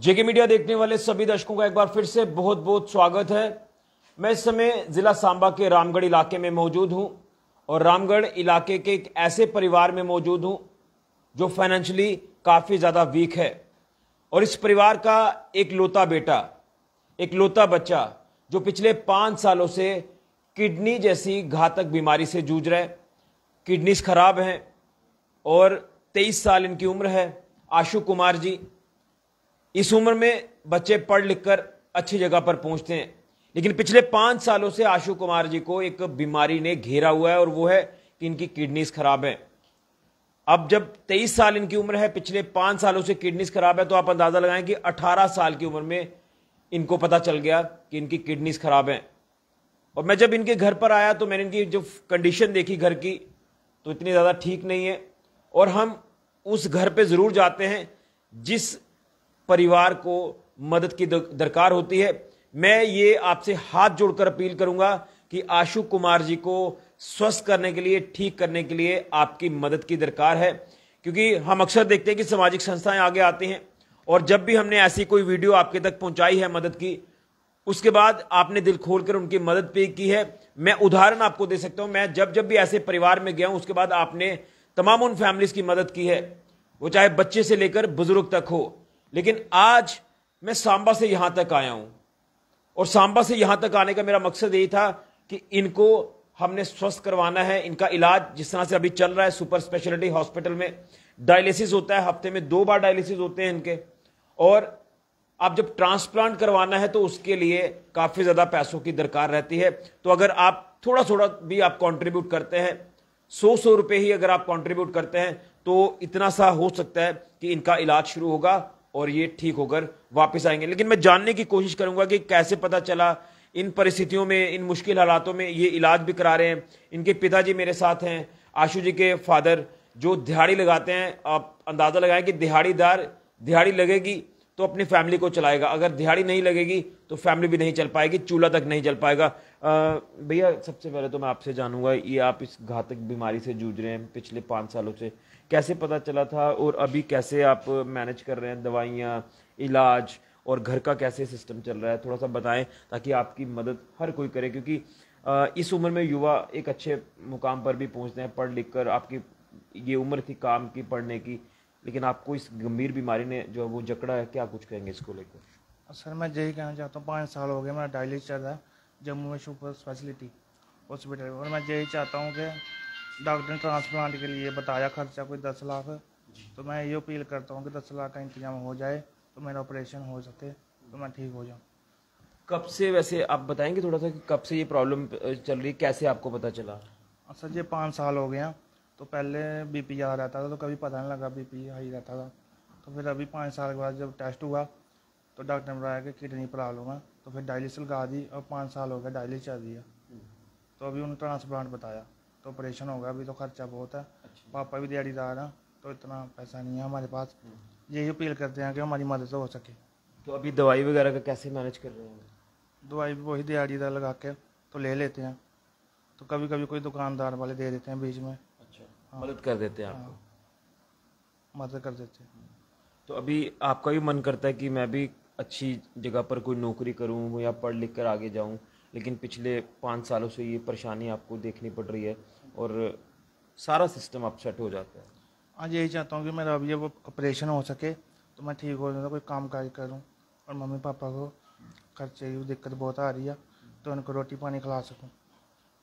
जेके media देखने वाले सभी दर्शकों का एक बार फिर से बहुत बहुत स्वागत है। मैं इस समय जिला सांबा के रामगढ़ इलाके में मौजूद हूं और रामगढ़ इलाके के एक ऐसे परिवार में मौजूद हूं जो फाइनेंशियली काफी ज्यादा वीक है और इस परिवार का एक लौता बेटा, एक लौता बच्चा जो पिछले 5 सालों से किडनी जैसी घातक बीमारी से जूझ रहा है। किडनीज खराब हैं और 23 साल इनकी उम्र है। आशु कुमार जी, इस उम्र में बच्चे पढ़ लिख कर अच्छी जगह पर पहुंचते हैं, लेकिन पिछले 5 सालों से आशु कुमार जी को एक बीमारी ने घेरा हुआ है और वो है कि इनकी किडनीज खराब है। अब जब 23 साल इनकी उम्र है, पिछले 5 सालों से किडनीज खराब है, तो आप अंदाजा लगाएं कि 18 साल की उम्र में इनको पता चल गया कि इनकी किडनीज खराब है। और मैं जब इनके घर पर आया तो मैंने इनकी जो कंडीशन देखी घर की, तो इतनी ज्यादा ठीक नहीं है। और हम उस घर पे जरूर जाते हैं जिस परिवार को मदद की दरकार होती है। मैं ये आपसे हाथ जोड़कर अपील करूंगा कि आशु कुमार जी को स्वस्थ करने के लिए, ठीक करने के लिए आपकी मदद की दरकार है, क्योंकि हम अक्सर देखते हैं कि सामाजिक संस्थाएं आगे आती हैं और जब भी हमने ऐसी कोई वीडियो आपके तक पहुंचाई है मदद की, उसके बाद आपने दिल खोलकर उनकी मदद पे की है। मैं उदाहरण आपको दे सकता हूं, मैं जब जब भी ऐसे परिवार में गया हूं उसके बाद आपने तमाम उन फैमिलीज की मदद की है, वो चाहे बच्चे से लेकर बुजुर्ग तक हो। लेकिन आज मैं सांबा से यहां तक आया हूं और सांबा से यहां तक आने का मेरा मकसद यही था कि इनको हमने स्वस्थ करवाना है। इनका इलाज जिस तरह से अभी चल रहा है सुपर स्पेशलिटी हॉस्पिटल में, डायलिसिस होता है, हफ्ते में 2 बार डायलिसिस होते हैं इनके। और आप जब ट्रांसप्लांट करवाना है तो उसके लिए काफी ज्यादा पैसों की दरकार रहती है। तो अगर आप थोड़ा थोड़ा भी आप कंट्रीब्यूट करते हैं, 100 रुपए ही अगर आप कंट्रीब्यूट करते हैं, तो इतना सा हो सकता है कि इनका इलाज शुरू होगा और ये ठीक होकर वापस आएंगे। लेकिन मैं जानने की कोशिश करूंगा कि कैसे पता चला इन परिस्थितियों में, इन मुश्किल हालातों में ये इलाज भी करा रहे हैं। इनके पिताजी मेरे साथ हैं, आशु जी के फादर, जो दिहाड़ी लगाते हैं। आप अंदाजा लगाएं कि दिहाड़ीदार, दिहाड़ी लगेगी तो अपनी फैमिली को चलाएगा, अगर दिहाड़ी नहीं लगेगी तो फैमिली भी नहीं चल पाएगी, चूल्हा तक नहीं चल पाएगा। भैया, सबसे पहले तो मैं आपसे जानूंगा, ये आप इस घातक बीमारी से जूझ रहे हैं पिछले 5 सालों से, कैसे पता चला था और अभी कैसे आप मैनेज कर रहे हैं, दवाइयाँ, इलाज और घर का कैसे सिस्टम चल रहा है, थोड़ा सा बताएं ताकि आपकी मदद हर कोई करे। क्योंकि इस उम्र में युवा एक अच्छे मुकाम पर भी पहुंचते हैं पढ़ लिख कर। आपकी ये उम्र थी काम की, पढ़ने की, लेकिन आपको इस गंभीर बीमारी ने जो वो जकड़ा है, क्या कुछ कहेंगे इसको लेकर? सर, मैं यही कहना चाहता हूँ, 5 साल हो गए मेरा डायलिसिस चल रहा है जम्मू में सुपर स्पेशलिटी हॉस्पिटल में, और मैं यही चाहता हूँ कि डॉक्टर ने ट्रांसप्लांट के लिए बताया खर्चा कोई 10 लाख, तो मैं ये अपील करता हूँ कि 10 लाख का इंतजाम हो जाए तो मेरा ऑपरेशन हो सके, तो मैं ठीक हो जाऊँ। कब से, वैसे आप बताएंगे थोड़ा सा कि कब से ये प्रॉब्लम चल रही है, कैसे आपको पता चला? सर, ये 5 साल हो गए हैं। तो पहले बीपी ज़्यादा रहता था तो कभी पता नहीं लगा, बीपी हाई रहता था। तो फिर अभी 5 साल के बाद जब टेस्ट हुआ तो डॉक्टर ने बताया कि किडनी प्रॉब्लम है, तो फिर डायलिसिस लगा दी और 5 साल हो गया डायलिसिस चल रही है। तो अभी उन्होंने ट्रांसप्लांट बताया तो ऑपरेशन होगा। अभी तो खर्चा बहुत है। पापा भी दिहाड़ीदार हैं तो इतना पैसा नहीं है हमारे पास। यही अपील करते हैं कि हमारी मदद हो सके। तो अभी दवाई वगैरह का कैसे मैनेज कर रहे हैं? दवाई भी वही दिहाड़ीदार लगा के तो ले लेते हैं, तो कभी कभी कोई दुकानदार वाले दे देते हैं बीच में। अच्छा, मदद कर देते हैं आपको? मदद कर देते हैं। तो अभी आपका भी मन करता है कि मैं भी अच्छी जगह पर कोई नौकरी करूं या पढ़ लिख कर आगे जाऊं, लेकिन पिछले 5 सालों से ये परेशानी आपको देखनी पड़ रही है और सारा सिस्टम अपसेट हो जाता है। आज यही चाहता हूँ कि मेरा अभी वो ऑपरेशन हो सके तो मैं ठीक हो जाऊँ, कोई काम काज करूँ और मम्मी पापा को खर्चे की दिक्कत बहुत आ रही है तो उनको रोटी पानी खिला सकूँ।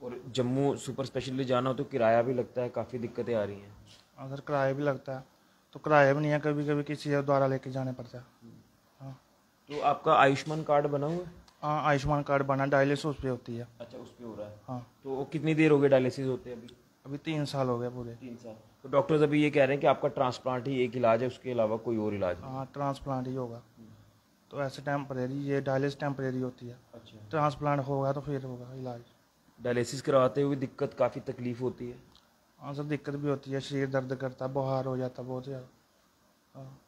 और जम्मू सुपर स्पेशलिटी जाना हो तो किराया भी लगता है, काफ़ी दिक्कतें आ रही हैं। अगर किराया भी लगता है तो किराया भी नहीं है, कभी कभी किसी द्वारा लेके जाने पड़ता है। हाँ। तो आपका आयुष्मान कार्ड बना हुआ है? हाँ, आयुष्मान कार्ड बना, डायलिसिस उस पर होती है। अच्छा, उस पर हो रहा है। हाँ। तो कितनी देर हो गई डायलिसिस होते हैं अभी? अभी 3 साल हो गए पूरे। 3 साल। तो डॉक्टर्स अभी ये कह रहे हैं कि आपका ट्रांसप्लांट ही एक इलाज है, उसके अलावा कोई और इलाज नहीं? हाँ, ट्रांसप्लांट ही होगा। तो ऐसे टेम्परेरी, ये डायलिसिस टेम्परेरी होती है। अच्छा, ट्रांसप्लांट होगा तो फिर होगा इलाज। डायलिसिस करवाते हुए दिक्कत, काफ़ी तकलीफ होती है? हाँ सर, दिक्कत भी होती है, शरीर दर्द करता है, बुखार हो जाता है बहुत ज़्यादा। हाँ।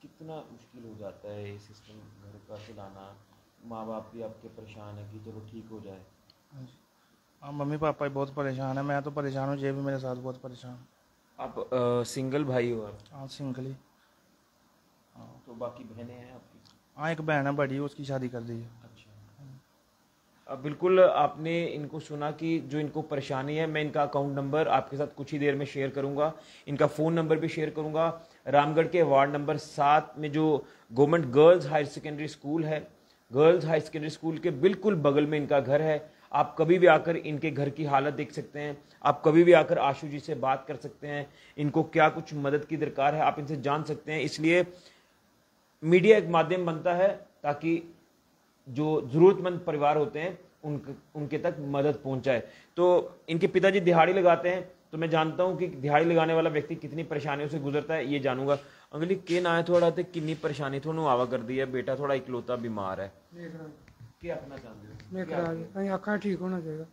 कितना मुश्किल हो जाता है ये सिस्टम घर का चलाना, माँ बाप भी आपके परेशान है कि चलो ठीक हो जाए। हाँ जी। हाँ, मम्मी पापा भी बहुत परेशान है, मैं तो परेशान हूँ, ये भी मेरे साथ बहुत परेशान है। आप सिंगल भाई हो आप? हाँ, सिंगल ही। तो बाकी बहनें हैं आपकी? हाँ, एक बहन है बड़ी, उसकी शादी कर दी है। अच्छा। अब बिल्कुल आपने इनको सुना कि जो इनको परेशानी है, मैं इनका अकाउंट नंबर आपके साथ कुछ ही देर में शेयर करूंगा, इनका फ़ोन नंबर भी शेयर करूंगा। रामगढ़ के वार्ड नंबर 7 में जो government girls higher secondary school है, गर्ल्स हायर सेकेंडरी स्कूल के बिल्कुल बगल में इनका घर है। आप कभी भी आकर इनके घर की हालत देख सकते हैं, आप कभी भी आकर आशु जी से बात कर सकते हैं, इनको क्या कुछ मदद की दरकार है आप इनसे जान सकते हैं। इसलिए मीडिया एक माध्यम बनता है ताकि जो ज़रूरतमंद परिवार होते हैं उनके तक मदद पहुंचाए। तो इनके पिताजी दिहाड़ी लगाते हैं, तो मैं जानता हूं कि दिहाड़ी लगाने वाला व्यक्ति कितनी परेशानियों से गुजरता है, ये जानूंगा। अंगली के ना है थोड़ा तो कितनी परेशानी थोड़ा आवा कर दी है, बेटा थोड़ा इकलौता बीमार है, क्या अपना चाहते हो? मैं करा दी आखा ठीक होना चाहिए।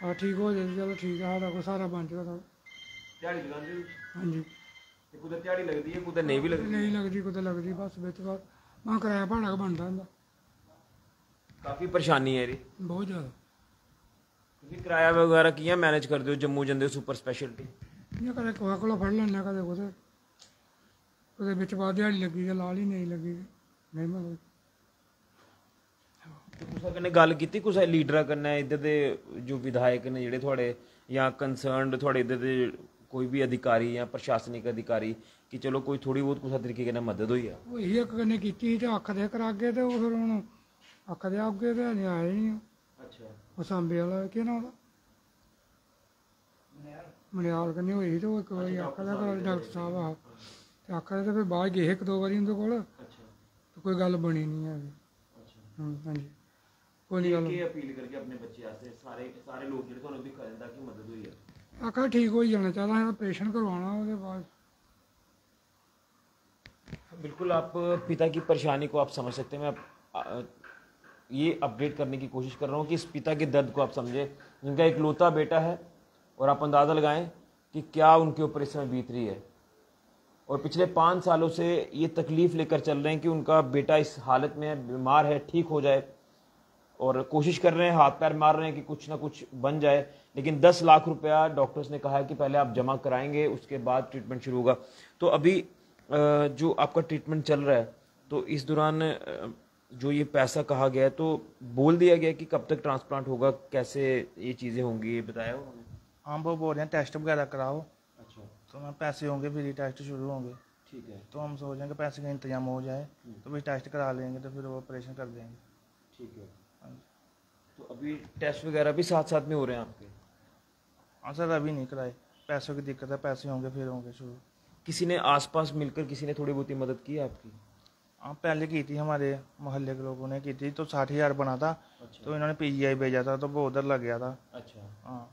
हाँ ठीक हो जाए, चलो ठीक है, सारा को सारा बन जाएगा। दिहाड़ी लगाते हो? हाँ जी। कुछ दिहाड़ी लगती है, कुछ नहीं भी लगती? नहीं लगती, कुछ लगती, बस बिच बात वहाँ किराया भाड़ा बनता है। काफ़ी परेशानी है जी, बहुत ज़्यादा। क्योंकि किराया वगैरह किया मैनेज कर दो, जम्मू जंदे सुपर स्पैशलिटी इ'यां कदें कुसै कोला फड़ लैन्ने, कदें कुदै बिच बाद दिहाड़ी लग्गी ते लाल ही नहीं लग्गी, नहीं मैं कुसै कन्नै गल कीती, कुसै लीडरा कन्नै इद्धर दे जो विधायक ने जेह्ड़े थुआढ़े जां कंसर्नड थुआढ़े इद्धर दे कोई भी अधिकारी या प्रशासनिक अधिकारी कि चलो कोई थोड़ी बहुत कुसै तरीके कन्नै मदद होई जा? वो इ'यै कन्नै कीती ते आखदे करागे ते फिर हून आखदे आगे ते अजें आए नहीं। अच्छा। वो सांबे वाला केह् नांऽ ओह्दा, मनियाल कन्नै होई ही ते ओह् इक बारी आखदा डाक्टर साहब हा ते आखदा ते फिर बाद गे इक दो बारी उं'दे कोल, ते कोई गल्ल बनी नहीं है। हाँ जी, कोई नहीं गल्ल। अपील करके अपने बच्चे आस्ते सारे लोग जेह्ड़े तुहानूं दिक्खा दिंदा कि मदद होई जा? आखा ठीक हो जाना चाहिदा, ऑपरेशन करवाना उसके बाद। बिल्कुल आप पिता की परेशानी को आप समझ सकते हैं। मैं ये अपडेट करने की कोशिश कर रहा हूँ कि इस पिता के दर्द को आप समझें, जिनका इकलौता बेटा है, और आप अंदाज़ा लगाएं कि क्या उनके ऊपर इस समय बीत रही है। और पिछले 5 सालों से ये तकलीफ़ लेकर चल रहे हैं कि उनका बेटा इस हालत में है, बीमार है, ठीक हो जाए, और कोशिश कर रहे हैं, हाथ पैर मार रहे हैं कि कुछ ना कुछ बन जाए। लेकिन 10 लाख रुपया डॉक्टर्स ने कहा है कि पहले आप जमा कराएंगे, उसके बाद ट्रीटमेंट शुरू होगा। तो अभी जो आपका ट्रीटमेंट चल रहा है, तो इस दौरान जो ये पैसा कहा गया है, तो बोल दिया गया कि कब तक ट्रांसप्लांट होगा, कैसे ये चीज़ें होंगी, ये बताया उन्होंने? हाँ, वो बोल रहे हैं टेस्ट वगैरह कराओ। अच्छा। तो मैं पैसे होंगे फिर ही टेस्ट शुरू होंगे। ठीक है। तो हम सोच रहे हैं कि पैसे का इंतजाम हो जाए तो फिर टेस्ट करा लेंगे, तो फिर वो ऑपरेशन कर देंगे। ठीक है। तो अभी टेस्ट वगैरह भी साथ साथ में हो रहे हैं आपके? हाँ सर, अभी नहीं कराए, पैसों की दिक्कत है, पैसे होंगे फिर होंगे शुरू। किसी ने आसपास मिलकर किसी ने थोड़ी बहुत मदद की है आपकी? हाँ, पहले की थी, हमारे मोहल्ले के लोगों ने की थी, तो 60,000 बना था। अच्छा। तो इन्होंने PGI भेजा था, तो वो उधर लग गया था। अच्छा। हाँ,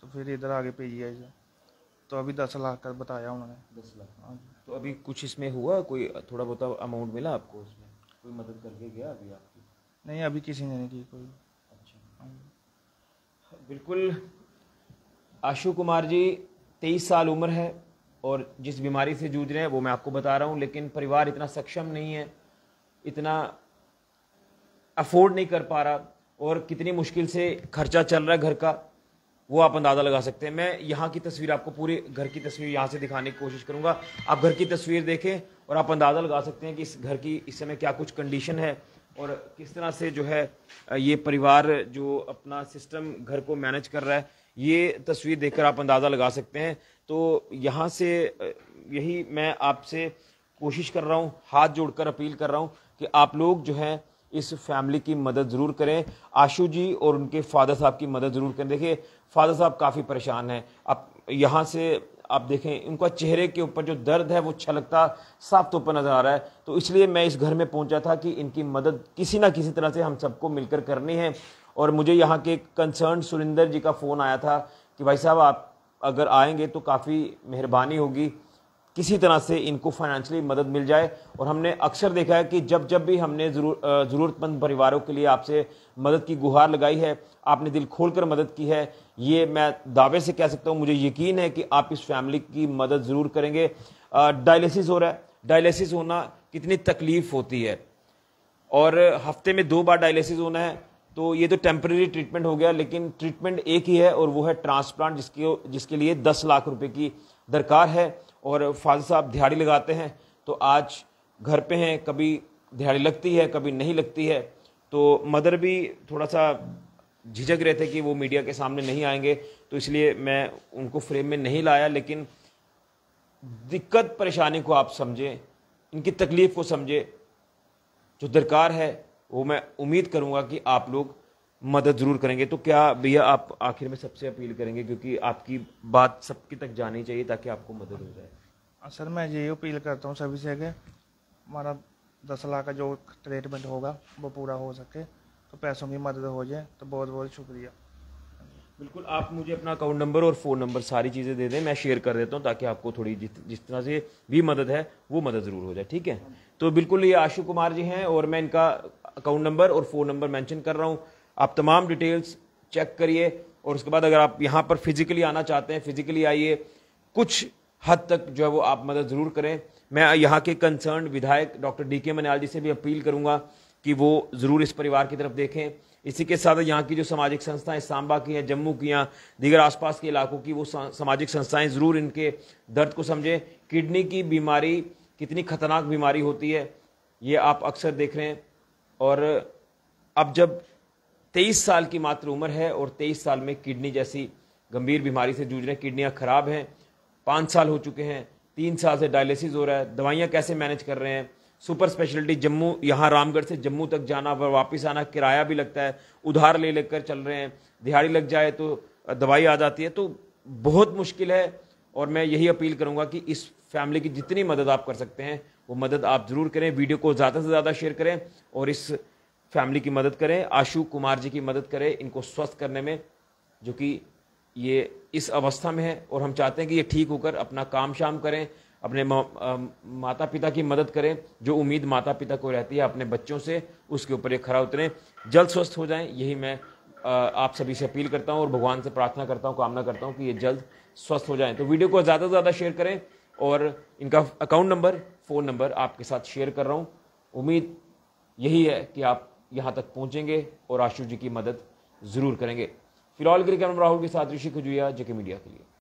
तो फिर इधर आगे PGI से, तो अभी 10 लाख का बताया उन्होंने। 10 लाख? हाँ जी। तो अभी कुछ इसमें हुआ, कोई थोड़ा बहुत अमाउंट मिला आपको उसमें? कोई मदद करके गया अभी आपकी? नहीं, अभी किसी ने नहीं की कोई। अच्छा। बिल्कुल, आशु कुमार जी 23 साल उम्र है, और जिस बीमारी से जूझ रहे हैं वो मैं आपको बता रहा हूँ, लेकिन परिवार इतना सक्षम नहीं है, इतना अफोर्ड नहीं कर पा रहा, और कितनी मुश्किल से खर्चा चल रहा है घर का, वो आप अंदाज़ा लगा सकते हैं। मैं यहाँ की तस्वीर, आपको पूरी घर की तस्वीर यहाँ से दिखाने की कोशिश करूँगा। आप घर की तस्वीर देखें और आप अंदाज़ा लगा सकते हैं कि इस घर की इस समय क्या कुछ कंडीशन है, और किस तरह से जो है ये परिवार जो अपना सिस्टम घर को मैनेज कर रहा है, ये तस्वीर देखकर आप अंदाज़ा लगा सकते हैं। तो यहाँ से यही मैं आपसे कोशिश कर रहा हूँ, हाथ जोड़कर अपील कर रहा हूँ कि आप लोग जो हैं इस फैमिली की मदद ज़रूर करें। आशु जी और उनके फादर साहब की मदद ज़रूर करें। देखिए, फादर साहब काफ़ी परेशान हैं। आप यहाँ से आप देखें, उनका चेहरे के ऊपर जो दर्द है वो छलकता साफ तौर पर नज़र आ रहा है। तो इसलिए मैं इस घर में पहुँचा था कि इनकी मदद किसी ना किसी तरह से हम सबको मिलकर करनी है। और मुझे यहाँ के कंसर्न सुरिंदर जी का फ़ोन आया था कि भाई साहब आप अगर आएंगे तो काफ़ी मेहरबानी होगी, किसी तरह से इनको फाइनेंशियली मदद मिल जाए। और हमने अक्सर देखा है कि जब जब भी हमने ज़रूरतमंद परिवारों के लिए आपसे मदद की गुहार लगाई है, आपने दिल खोलकर मदद की है। ये मैं दावे से कह सकता हूँ, मुझे यकीन है कि आप इस फैमिली की मदद ज़रूर करेंगे। डायलिसिस हो रहा है, डायलिसिस होना कितनी तकलीफ़ होती है, और हफ्ते में 2 बार डायलिसिस होना है। तो ये तो टेम्परेरी ट्रीटमेंट हो गया, लेकिन ट्रीटमेंट एक ही है, और वो है ट्रांसप्लांट, जिसके लिए 10 लाख रुपए की दरकार है। और फादर साहब दिहाड़ी लगाते हैं, तो आज घर पे हैं, कभी दिहाड़ी लगती है कभी नहीं लगती है, तो मदर भी थोड़ा सा झिझक रहे थे कि वो मीडिया के सामने नहीं आएंगे, तो इसलिए मैं उनको फ्रेम में नहीं लाया। लेकिन दिक्कत परेशानी को आप समझें, इनकी तकलीफ को समझें, जो दरकार है वो मैं उम्मीद करूंगा कि आप लोग मदद ज़रूर करेंगे। तो क्या भैया आप आखिर में सबसे अपील करेंगे, क्योंकि आपकी बात सबकी तक जानी चाहिए ताकि आपको मदद हो जाए। सर मैं यही अपील करता हूँ सभी से कि हमारा 10 लाख का जो ट्रीटमेंट होगा वो पूरा हो सके, तो पैसों की मदद हो जाए तो बहुत बहुत शुक्रिया। बिल्कुल, आप मुझे अपना अकाउंट नंबर और फ़ोन नंबर सारी चीज़ें दे दें, मैं शेयर कर देता हूँ ताकि आपको थोड़ी जिस तरह से भी मदद है वो मदद ज़रूर हो जाए, ठीक है। तो बिल्कुल ये आशु कुमार जी हैं और मैं इनका अकाउंट नंबर और फ़ोन नंबर मेंशन कर रहा हूँ। आप तमाम डिटेल्स चेक करिए और उसके बाद अगर आप यहाँ पर फिजिकली आना चाहते हैं फिजिकली आइए, कुछ हद तक जो है वो आप मदद ज़रूर करें। मैं यहाँ के कंसर्न विधायक डॉक्टर DK मनियाल जी से भी अपील करूँगा कि वो ज़रूर इस परिवार की तरफ देखें। इसी के साथ यहाँ की जो सामाजिक संस्थाएं सांबा की हैं, जम्मू की हैं, दीगर आसपास के इलाकों की वो सामाजिक संस्थाएं ज़रूर इनके दर्द को समझें। किडनी की बीमारी कितनी खतरनाक बीमारी होती है ये आप अक्सर देख रहे हैं, और अब जब 23 साल की मात्र उम्र है और 23 साल में किडनी जैसी गंभीर बीमारी से जूझ रहे हैं, किडनियाँ खराब हैं, 5 साल हो चुके हैं, 3 साल से डायलिसिस हो रहा है, दवाइयाँ कैसे मैनेज कर रहे हैं। सुपर स्पेशलिटी जम्मू, यहाँ रामगढ़ से जम्मू तक जाना व वापस आना किराया भी लगता है, उधार ले लेकर चल रहे हैं, दिहाड़ी लग जाए तो दवाई आ जाती है, तो बहुत मुश्किल है। और मैं यही अपील करूंगा कि इस फैमिली की जितनी मदद आप कर सकते हैं वो मदद आप ज़रूर करें, वीडियो को ज़्यादा से ज़्यादा शेयर करें और इस फैमिली की मदद करें, आशु कुमार जी की मदद करें इनको स्वस्थ करने में, जो कि ये इस अवस्था में है। और हम चाहते हैं कि ये ठीक होकर अपना काम शाम करें, अपने माता पिता की मदद करें, जो उम्मीद माता पिता को रहती है अपने बच्चों से, उसके ऊपर ये खरा उतरें, जल्द स्वस्थ हो जाएं। यही मैं आप सभी से अपील करता हूं और भगवान से प्रार्थना करता हूं, कामना करता हूं कि ये जल्द स्वस्थ हो जाएं। तो वीडियो को ज़्यादा से ज़्यादा शेयर करें और इनका अकाउंट नंबर फ़ोन नंबर आपके साथ शेयर कर रहा हूँ। उम्मीद यही है कि आप यहाँ तक पहुँचेंगे और आशु जी की मदद ज़रूर करेंगे। फिलहाल के लिए कैमरा राहुल के साथ ऋषि खुजुया, JK मीडिया के लिए।